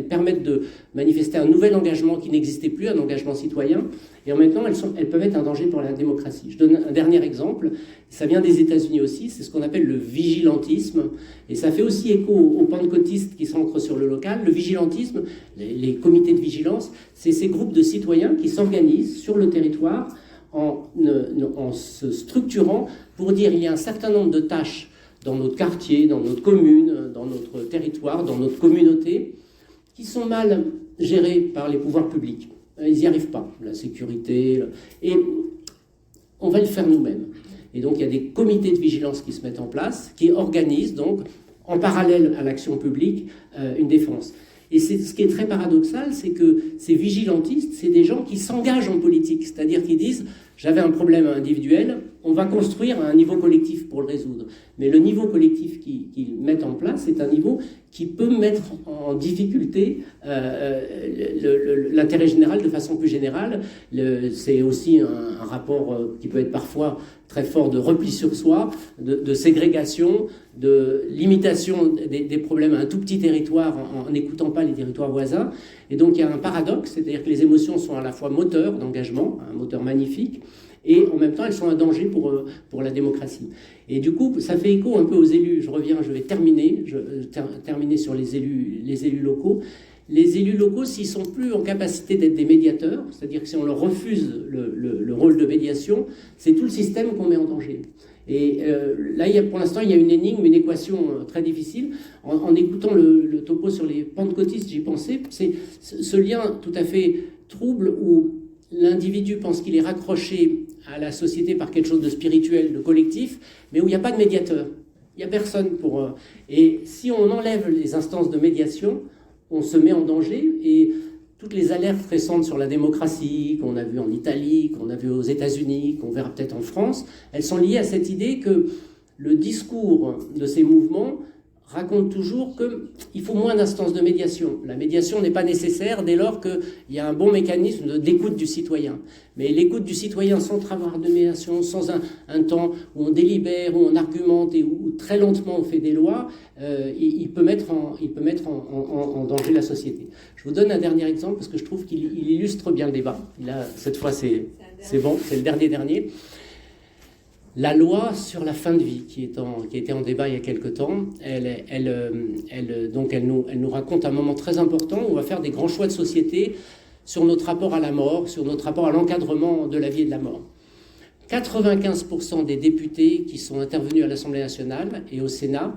permettent de manifester un nouvel engagement qui n'existait plus, un engagement citoyen, et en même temps elles peuvent être un danger pour la démocratie. Je donne un dernier exemple, ça vient des États-Unis aussi, c'est ce qu'on appelle le vigilantisme, et ça fait aussi écho aux pentecôtistes qui s'ancrent sur le local. Le vigilantisme, les comités de vigilance, c'est ces groupes de citoyens qui s'organisent sur le territoire en se structurant pour dire il y a un certain nombre de tâches dans notre quartier, dans notre commune, dans notre territoire, dans notre communauté, qui sont mal gérées par les pouvoirs publics. Ils n'y arrivent pas, la sécurité, et on va le faire nous-mêmes. Et donc il y a des comités de vigilance qui se mettent en place, qui organisent donc, en parallèle à l'action publique, une défense. Et ce qui est très paradoxal, c'est que ces vigilantistes, c'est des gens qui s'engagent en politique, c'est-à-dire qui disent « j'avais un problème individuel, on va construire un niveau collectif pour le résoudre ». Mais le niveau collectif qu'ils mettent en place, c'est un niveau qui peut mettre en difficulté l'intérêt général de façon plus générale. C'est aussi un rapport qui peut être parfois très fort de repli sur soi, de ségrégation, de limitation des problèmes à un tout petit territoire en n'écoutant pas les territoires voisins. Et donc il y a un paradoxe, c'est-à-dire que les émotions sont à la fois moteurs d'engagement, un moteur magnifique, et en même temps elles sont un danger pour la démocratie. Et du coup, ça fait écho un peu aux élus. Je vais terminer sur les élus locaux. Les élus locaux, s'ils sont plus en capacité d'être des médiateurs, c'est-à-dire que si on leur refuse le rôle de médiation, c'est tout le système qu'on met en danger. Et là, pour l'instant, il y a une énigme, une équation très difficile. En écoutant le topo sur les pentecôtistes, j'y pensais, c'est ce lien tout à fait trouble où l'individu pense qu'il est raccroché à la société par quelque chose de spirituel, de collectif, mais où il n'y a pas de médiateur. Il n'y a personne pour... Et si on enlève les instances de médiation, on se met en danger. Et toutes les alertes récentes sur la démocratie, qu'on a vues en Italie, qu'on a vues aux États-Unis, qu'on verra peut-être en France, elles sont liées à cette idée que le discours de ces mouvements raconte toujours qu'il faut moins d'instances de médiation. La médiation n'est pas nécessaire dès lors qu'il y a un bon mécanisme d'écoute du citoyen. Mais l'écoute du citoyen sans travail de médiation, sans un temps où on délibère, où on argumente et où très lentement on fait des lois, il peut mettre en danger la société. Je vous donne un dernier exemple parce que je trouve qu'il illustre bien le débat. Cette fois, c'est bon, c'est le dernier. La loi sur la fin de vie, qui était en débat il y a quelque temps, elle nous raconte un moment très important où on va faire des grands choix de société sur notre rapport à la mort, sur notre rapport à l'encadrement de la vie et de la mort. 95% des députés qui sont intervenus à l'Assemblée nationale et au Sénat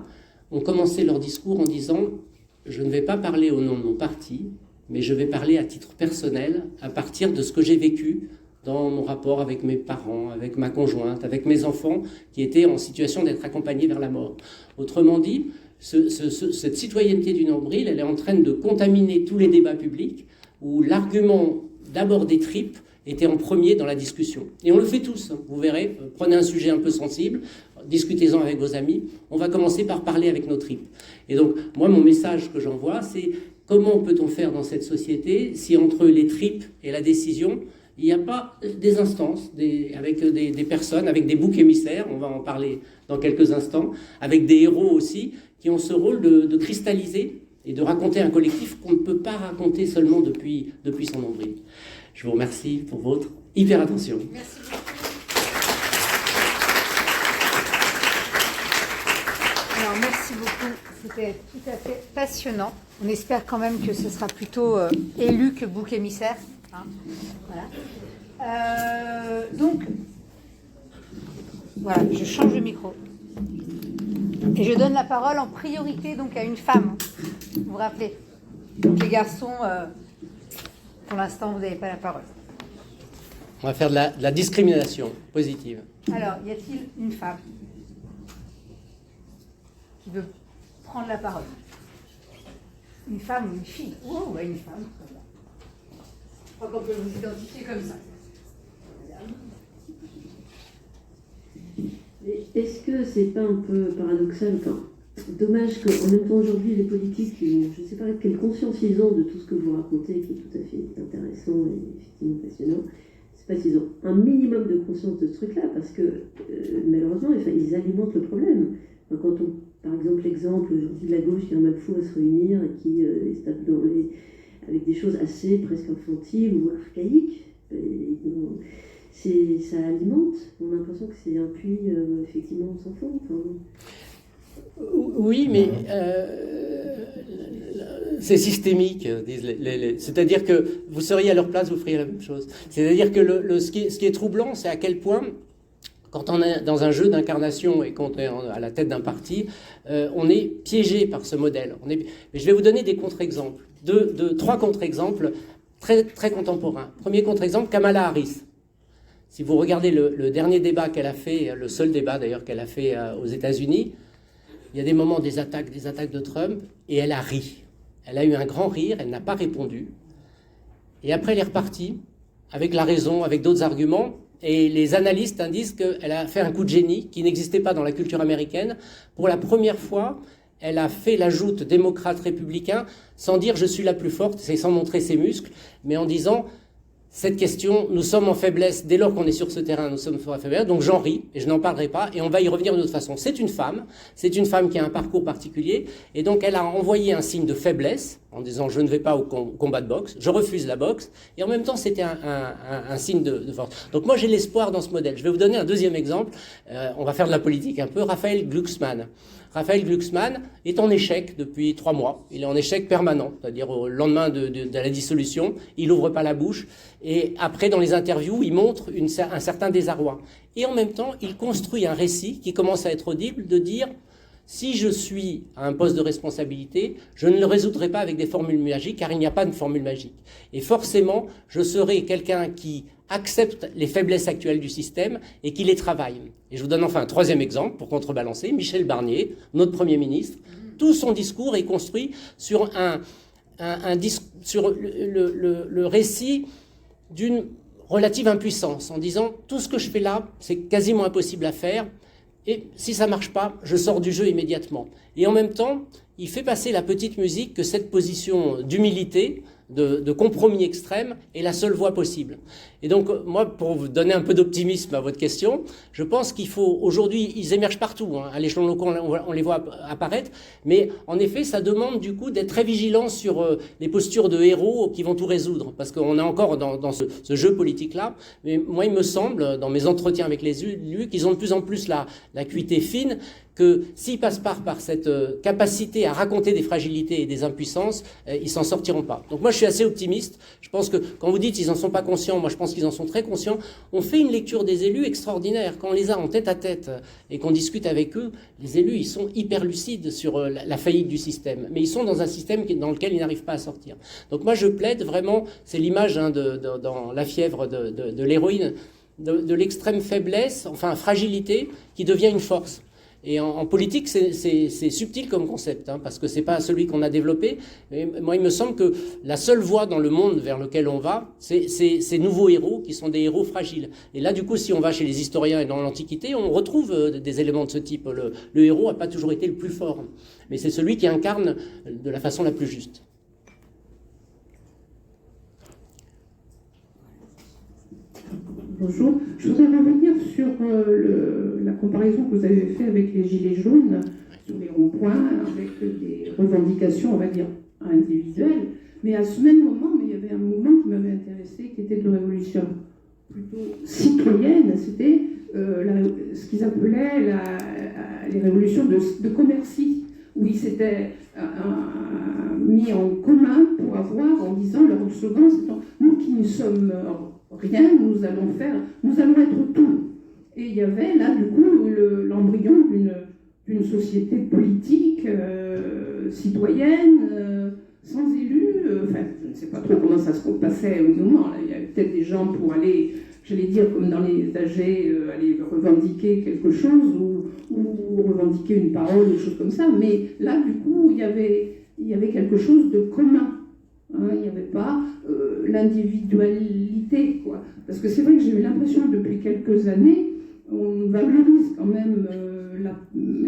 ont commencé leur discours en disant « Je ne vais pas parler au nom de mon parti, mais je vais parler à titre personnel, à partir de ce que j'ai vécu dans mon rapport avec mes parents, avec ma conjointe, avec mes enfants, qui étaient en situation d'être accompagnés vers la mort. » Autrement dit, cette citoyenneté du nombril, elle est en train de contaminer tous les débats publics, où l'argument d'abord des tripes était en premier dans la discussion. Et on le fait tous, vous verrez, prenez un sujet un peu sensible, discutez-en avec vos amis, on va commencer par parler avec nos tripes. Et donc, moi, mon message que j'envoie, c'est comment peut-on faire dans cette société si entre les tripes et la décision, il n'y a pas des instances, avec des personnes, avec des boucs émissaires, on va en parler dans quelques instants, avec des héros aussi, qui ont ce rôle de cristalliser et de raconter un collectif qu'on ne peut pas raconter seulement depuis son nombril. Je vous remercie pour votre hyper attention. Merci beaucoup. Alors, merci beaucoup. C'était tout à fait passionnant. On espère quand même que ce sera plutôt élu que bouc émissaire. Hein, voilà. Donc, voilà, je change de micro. Et je donne la parole en priorité donc à une femme. Vous vous rappelez. Donc les garçons, pour l'instant, vous n'avez pas la parole. On va faire de la discrimination positive. Alors, y a-t-il une femme qui veut prendre la parole? Une femme ou une fille? Oh, ouais, une femme. Je crois qu'on peut vous identifier comme ça. Est-ce que c'est pas un peu paradoxal, dommage qu'en même temps aujourd'hui les politiques, je ne sais pas quelle conscience ils ont de tout ce que vous racontez, qui est tout à fait intéressant et effectivement passionnant, c'est pas s'ils ont un minimum de conscience de ce truc-là, parce que malheureusement, ils alimentent le problème. Quand on, par exemple, l'exemple aujourd'hui de la gauche qui est un même fou à se réunir et qui se tape avec des choses assez presque infantiles ou archaïques, ça alimente. On a l'impression que c'est un puits, effectivement, sans fond. Oui, mais c'est systémique, disent c'est-à-dire que vous seriez à leur place, vous feriez la même chose. C'est-à-dire que ce qui est troublant, c'est à quel point, quand on est dans un jeu d'incarnation et qu'on est à la tête d'un parti, on est piégé par ce modèle. Mais je vais vous donner des contre-exemples, trois contre-exemples très, très contemporains. Premier contre-exemple, Kamala Harris. Si vous regardez le dernier débat qu'elle a fait, le seul débat d'ailleurs qu'elle a fait aux États-Unis, il y a des moments des attaques de Trump, et elle a ri. Elle a eu un grand rire, elle n'a pas répondu. Et après, elle est repartie, avec la raison, avec d'autres arguments, et les analystes indiquent qu'elle a fait un coup de génie qui n'existait pas dans la culture américaine. Pour la première fois, elle a fait la joute démocrate-républicain sans dire « je suis la plus forte », c'est sans montrer ses muscles, mais en disant « cette question, nous sommes en faiblesse, dès lors qu'on est sur ce terrain, nous sommes en faiblesse, donc j'en ris, et je n'en parlerai pas, et on va y revenir d'une autre façon. » C'est une femme qui a un parcours particulier, et donc elle a envoyé un signe de faiblesse, en disant « je ne vais pas au combat de boxe, je refuse la boxe », et en même temps c'était un signe de force. Donc moi j'ai l'espoir dans ce modèle. Je vais vous donner un deuxième exemple, on va faire de la politique un peu, Raphaël Glucksmann. Raphaël Glucksmann est en échec depuis 3 mois. Il est en échec permanent, c'est-à-dire au lendemain de la dissolution, il n'ouvre pas la bouche. Et après, dans les interviews, il montre un certain désarroi. Et en même temps, il construit un récit qui commence à être audible de dire si je suis à un poste de responsabilité, je ne le résoudrai pas avec des formules magiques, car il n'y a pas de formule magique. Et forcément, je serai quelqu'un qui accepte les faiblesses actuelles du système et qui les travaille. Et je vous donne enfin un troisième exemple pour contrebalancer. Michel Barnier, notre Premier ministre, tout son discours est construit sur sur le récit d'une relative impuissance, en disant tout ce que je fais là, c'est quasiment impossible à faire, et si ça ne marche pas, je sors du jeu immédiatement. Et en même temps, il fait passer la petite musique que cette position d'humilité, de compromis extrême, est la seule voie possible. Et donc, moi, pour vous donner un peu d'optimisme à votre question, je pense qu'il faut, aujourd'hui, ils émergent partout, hein, à l'échelon local, on les voit apparaître, mais en effet, ça demande du coup d'être très vigilant sur les postures de héros qui vont tout résoudre, parce qu'on est encore dans ce jeu politique-là. Mais moi, il me semble, dans mes entretiens avec les élus, qu'ils ont de plus en plus l'acuité fine, que s'ils passent par cette capacité à raconter des fragilités et des impuissances, ils s'en sortiront pas. Donc moi, je suis assez optimiste. Je pense que quand vous dites qu'ils n'en sont pas conscients, moi je pense qu'ils en sont très conscients. On fait une lecture des élus extraordinaire. Quand on les a en tête à tête et qu'on discute avec eux, les élus, ils sont hyper lucides sur la faillite du système. Mais ils sont dans un système dans lequel ils n'arrivent pas à sortir. Donc moi, je plaide vraiment, c'est l'image dans La fièvre de l'héroïne, de l'extrême faiblesse, enfin fragilité, qui devient une force. Et en politique, c'est subtil comme concept, hein, parce que c'est pas celui qu'on a développé. Mais moi, il me semble que la seule voie dans le monde vers lequel on va, c'est ces nouveaux héros qui sont des héros fragiles. Et là, du coup, si on va chez les historiens et dans l'Antiquité, on retrouve des éléments de ce type. Le héros n'a pas toujours été le plus fort, mais c'est celui qui incarne de la façon la plus juste. Bonjour, je voudrais revenir sur la comparaison que vous avez faite avec les Gilets jaunes, sur les ronds-points, avec des revendications, on va dire, individuelles. Mais à ce même moment, il y avait un mouvement qui m'avait intéressé, qui était de révolution plutôt citoyenne. C'était ce qu'ils appelaient les révolutions de commercy, où ils s'étaient mis en commun pour avoir, en disant leur slogan, c'est nous qui ne sommes rien, nous allons être tout. Et il y avait là, du coup, l'embryon d'une société politique, citoyenne, sans élus. Enfin, je ne sais pas trop comment ça se passait au moment. Là. Il y avait peut-être des gens pour aller, j'allais dire, comme dans les AG, aller revendiquer quelque chose ou revendiquer une parole, des choses comme ça. Mais là, du coup, il y avait quelque chose de commun. Hein, il n'y avait pas l'individualité, quoi. Parce que c'est vrai que j'ai eu l'impression que depuis quelques années, on valorise quand même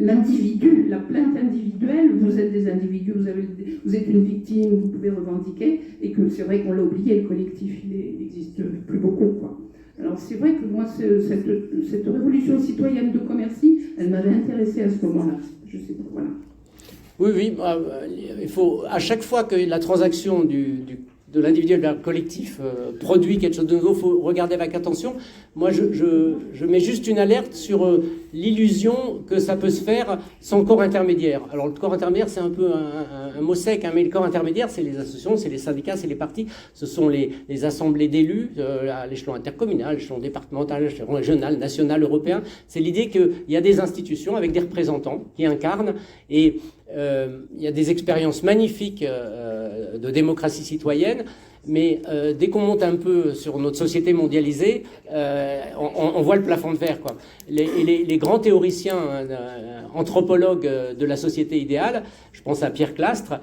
l'individu, la plainte individuelle. Vous êtes des individus, vous êtes une victime, vous pouvez revendiquer, et que c'est vrai qu'on l'a oublié, le collectif, il n'existe plus beaucoup, quoi. Alors c'est vrai que moi, cette révolution citoyenne de Commercy, elle m'avait intéressée à ce moment-là. Je sais pas, voilà. Oui, il faut, à chaque fois que la transaction de l'individuel vers le collectif produit quelque chose de nouveau, il faut regarder avec attention. Moi, je mets juste une alerte sur l'illusion que ça peut se faire sans corps intermédiaire. Alors, le corps intermédiaire, c'est un peu un mot sec, hein, mais le corps intermédiaire, c'est les associations, c'est les syndicats, c'est les partis, ce sont les assemblées d'élus à l'échelon intercommunal, à l'échelon départemental, à l'échelon régional, national, européen. C'est l'idée qu'il y a des institutions avec des représentants qui incarnent, et il y a des expériences magnifiques de démocratie citoyenne, mais dès qu'on monte un peu sur notre société mondialisée, on voit le plafond de verre, quoi. Les grands théoriciens, anthropologues de la société idéale, je pense à Pierre Clastre,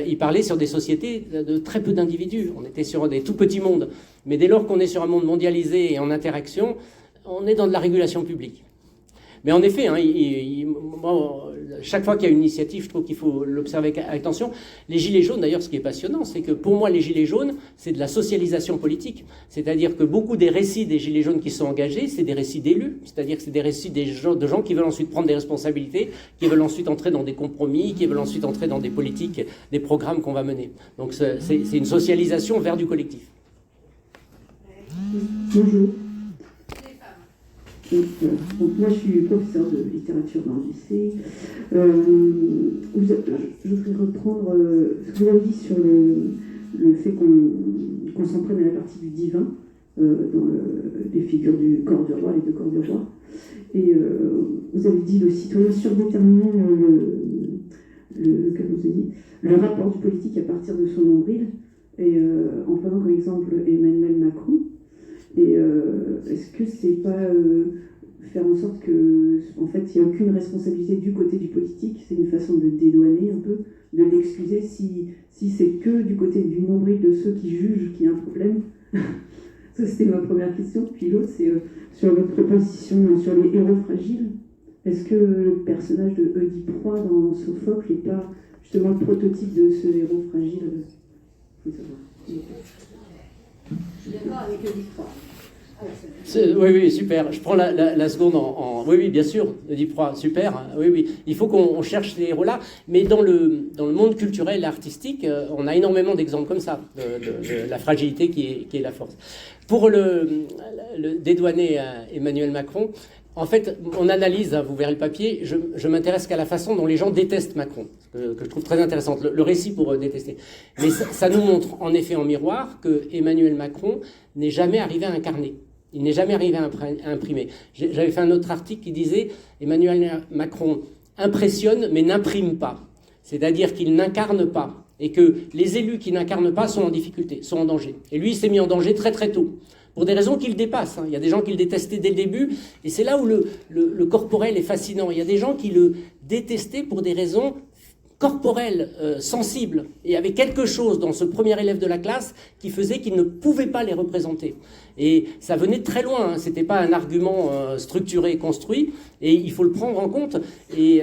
il parlait sur des sociétés de très peu d'individus. On était sur des tout petits mondes. Mais dès lors qu'on est sur un monde mondialisé et en interaction, on est dans de la régulation publique. Mais en effet, hein, moi, chaque fois qu'il y a une initiative, je trouve qu'il faut l'observer avec attention. Les Gilets jaunes, d'ailleurs, ce qui est passionnant, c'est que pour moi, les Gilets jaunes, c'est de la socialisation politique. C'est-à-dire que beaucoup des récits des Gilets jaunes qui sont engagés, c'est des récits d'élus. C'est-à-dire que c'est des récits de gens qui veulent ensuite prendre des responsabilités, qui veulent ensuite entrer dans des compromis, qui veulent ensuite entrer dans des politiques, des programmes qu'on va mener. Donc c'est une socialisation vers du collectif. Bonjour. Donc moi je suis professeur de littérature dans le lycée. Je voudrais reprendre ce que vous avez dit sur le fait qu'on s'en prenne à la partie du divin. dans les figures du corps du roi, les deux corps du roi. Et vous avez dit le citoyen surdéterminant le rapport du politique à partir de son nombril, et en prenant comme exemple Emmanuel Macron. Et est-ce que c'est pas faire en sorte que, en fait, il n'y a aucune responsabilité du côté du politique, c'est une façon de dédouaner un peu, de l'excuser si c'est que du côté du nombril de ceux qui jugent qu'il y a un problème. Ça, c'était ma première question. Puis l'autre, c'est sur votre proposition sur les héros fragiles. Est-ce que le personnage de Oedipe Roi dans Sophocle n'est pas justement le prototype de ce héros fragile? Je suis d'accord avec Oedipe Roi. Oui, super. Je prends la seconde Oui, bien sûr, Oedipe Roi, super. Oui. Il faut qu'on cherche les héros-là. Mais dans le monde culturel et artistique, on a énormément d'exemples comme ça, de la fragilité qui est la force. Pour le dédouaner Emmanuel Macron, en fait, mon analyse, vous verrez le papier, je m'intéresse qu'à la façon dont les gens détestent Macron, que je trouve très intéressante, le récit pour détester. Mais ça nous montre en effet en miroir que Emmanuel Macron n'est jamais arrivé à incarner. Il n'est jamais arrivé à imprimer. J'avais fait un autre article qui disait « Emmanuel Macron impressionne mais n'imprime pas ». C'est-à-dire qu'il n'incarne pas. Et que les élus qui n'incarnent pas sont en difficulté, sont en danger. Et lui, il s'est mis en danger très très tôt. Pour des raisons qu'il dépasse. Il y a des gens qui le détestaient dès le début. Et c'est là où le corporel est fascinant. Il y a des gens qui le détestaient pour des raisons corporelles, sensibles. Et il y avait quelque chose dans ce premier élève de la classe qui faisait qu'il ne pouvait pas les représenter. Et ça venait de très loin. C'était pas un argument structuré, construit. Et il faut le prendre en compte. Et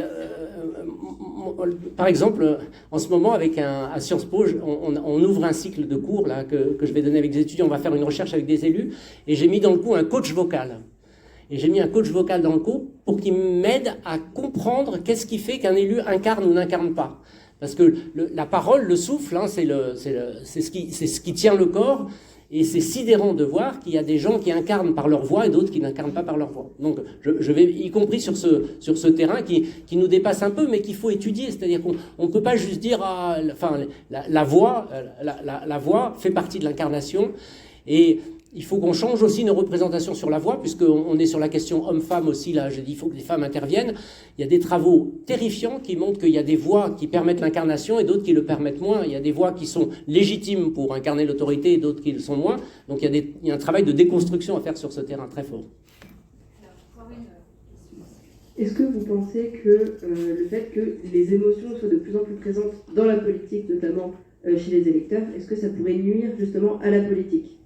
par exemple, en ce moment, à Sciences Po, on ouvre un cycle de cours là, que je vais donner avec des étudiants. On va faire une recherche avec des élus. Et j'ai mis dans le coup un coach vocal. Et j'ai mis un coach vocal dans le coup pour qu'il m'aide à comprendre qu'est-ce qui fait qu'un élu incarne ou n'incarne pas. Parce que la parole, le souffle, hein, c'est ce qui tient le corps. Et c'est sidérant de voir qu'il y a des gens qui incarnent par leur voix et d'autres qui n'incarnent pas par leur voix. Donc je vais, y compris sur ce terrain qui nous dépasse un peu, mais qu'il faut étudier. C'est-à-dire qu'on ne peut pas juste dire la voix fait partie de l'incarnation. Et il faut qu'on change aussi nos représentations sur la voix, puisqu'on est sur la question homme-femme aussi. Là, je dis il faut que les femmes interviennent. Il y a des travaux terrifiants qui montrent qu'il y a des voix qui permettent l'incarnation et d'autres qui le permettent moins. Il y a des voix qui sont légitimes pour incarner l'autorité et d'autres qui le sont moins. Donc il y a un travail de déconstruction à faire sur ce terrain très fort. Est-ce que vous pensez que le fait que les émotions soient de plus en plus présentes dans la politique, notamment chez les électeurs, est-ce que ça pourrait nuire justement à la politique ?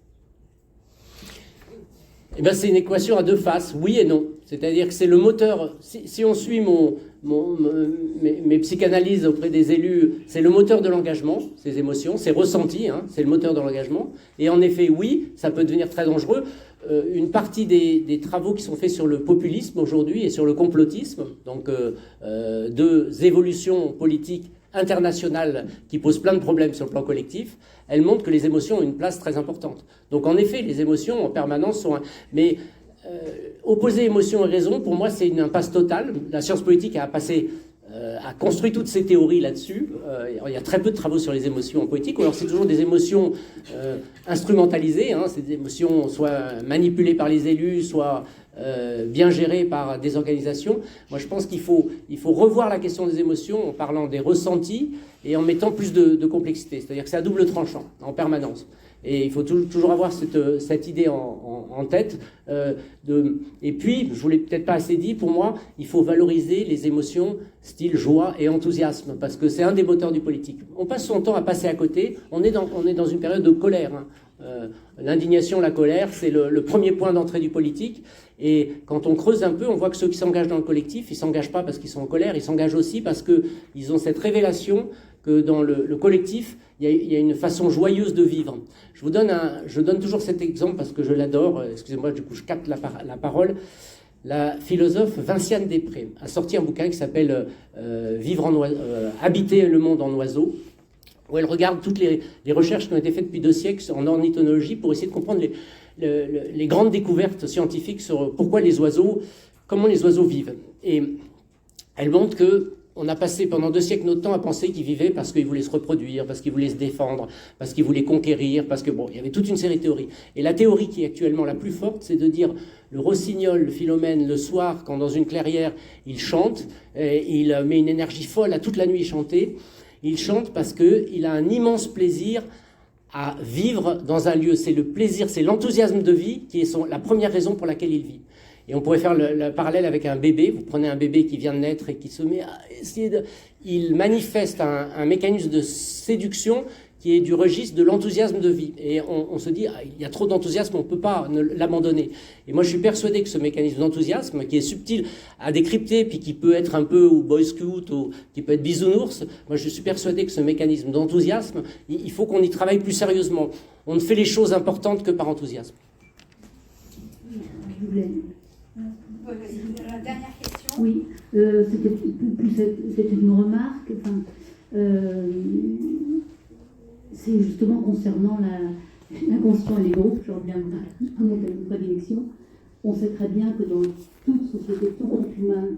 Eh bien, c'est une équation à deux faces, oui et non. C'est-à-dire que c'est le moteur, si on suit mes psychanalyses auprès des élus, c'est le moteur de l'engagement, ces émotions, c'est ressenti, hein, c'est le moteur de l'engagement. Et en effet, oui, ça peut devenir très dangereux. Une partie des travaux qui sont faits sur le populisme aujourd'hui et sur le complotisme, donc deux évolutions politiques internationales qui posent plein de problèmes sur le plan collectif, elles montrent que les émotions ont une place très importante. Donc en effet, les émotions en permanence sont... Mais opposer émotion et raison, pour moi, c'est une impasse totale. La science politique a construit toutes ces théories là-dessus. Il y a très peu de travaux sur les émotions en politique, ou alors c'est toujours des émotions instrumentalisées, hein, c'est des émotions soit manipulées par les élus, soit bien gérées par des organisations. Moi, je pense qu'il faut revoir la question des émotions en parlant des ressentis et en mettant plus de complexité. C'est-à-dire que c'est à double tranchant, en permanence. Et il faut toujours avoir cette idée en tête. Et puis, je ne vous l'ai peut-être pas assez dit, pour moi, il faut valoriser les émotions style joie et enthousiasme, parce que c'est un des moteurs du politique. On passe son temps à passer à côté. On est dans une période de colère. Hein. L'indignation, la colère, c'est le premier point d'entrée du politique. Et quand on creuse un peu, on voit que ceux qui s'engagent dans le collectif, ils ne s'engagent pas parce qu'ils sont en colère, ils s'engagent aussi parce qu'ils ont cette révélation que dans le collectif, il y a une façon joyeuse de vivre. Je donne toujours cet exemple parce que je l'adore. Excusez-moi, du coup, je capte la parole. La philosophe Vinciane Després a sorti un bouquin qui s'appelle Habiter le monde en oiseaux, où elle regarde toutes les recherches qui ont été faites depuis 2 siècles en ornithologie pour essayer de comprendre les grandes découvertes scientifiques sur comment les oiseaux vivent. Et elle montre que on a passé pendant 2 siècles notre temps à penser qu'ils vivaient parce qu'ils voulaient se reproduire, parce qu'ils voulaient se défendre, parce qu'ils voulaient conquérir, parce que, bon, il y avait toute une série de théories. Et la théorie qui est actuellement la plus forte, c'est de dire le rossignol, le Philomène, le soir, quand dans une clairière, il chante, il met une énergie folle à toute la nuit chanter. Il chante parce qu'il a un immense plaisir à vivre dans un lieu. C'est le plaisir, c'est l'enthousiasme de vie qui est la première raison pour laquelle il vit. Et on pourrait faire le parallèle avec un bébé. Vous prenez un bébé qui vient de naître et qui se met à essayer de... Il manifeste un mécanisme de séduction qui est du registre de l'enthousiasme de vie. Et on se dit, il y a trop d'enthousiasme, on ne peut pas l'abandonner. Et moi, je suis persuadé que ce mécanisme d'enthousiasme, qui est subtil à décrypter, puis qui peut être un peu ou boy scout, ou qui peut être bisounours, moi, je suis persuadé que ce mécanisme d'enthousiasme, il faut qu'on y travaille plus sérieusement. On ne fait les choses importantes que par enthousiasme. La dernière question. Oui, c'était une remarque. Enfin, c'est justement concernant l'inconscient et les groupes, je reviens à mon thème de prédilection. On sait très bien que dans toute société, tout groupe humain